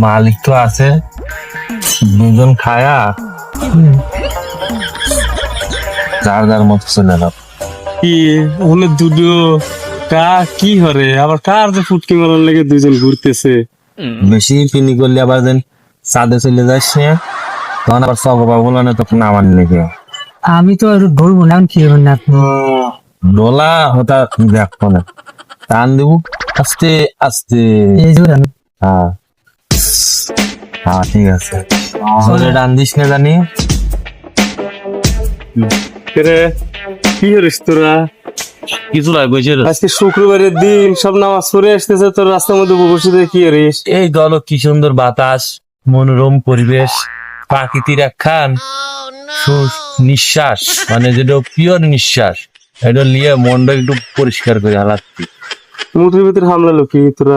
মালিক তো আছে, দুজন খায়া যার যার মতো চলে এলাম। কি ওখানে দুটো কি হরে আবার কার যে ফুটকি মারার লেগে দুজন ঘুরতেছে। বেশি পিনি করলে আবার যেন চাঁদে চলে যাস না, তখন আবার চকবা বলো না, তখন আমার লেগে আমি তো একটু ধরবো না, কি হবে না আপনি? ডোলা হতা দেখো না, টান দেবো আস্তে আস্তে। এই যে হ্যাঁ হ্যাঁ ঠিক আছে, জোরে টান দিস না জানি। রে কি হরিস তোরা? কিছু নয়, বসে রয়েছে। আজকে শুক্রবারের দিন, সব নামাজ পড়ে আসতেছে, তোর রাস্তার মধ্যে বসে থেকে কি হরিস? এই দল কি সুন্দর বাতাস, মনোরম পরিবেশ, প্রাকৃতির একখান নিঃশ্বাস, মানে যেটা পিওর নিঃশ্বাস, এটা নিয়ে মনটা একটু পরিষ্কার করে হালাচ্ছি। মুঠের ভিতরে হামলা লোক তোরা।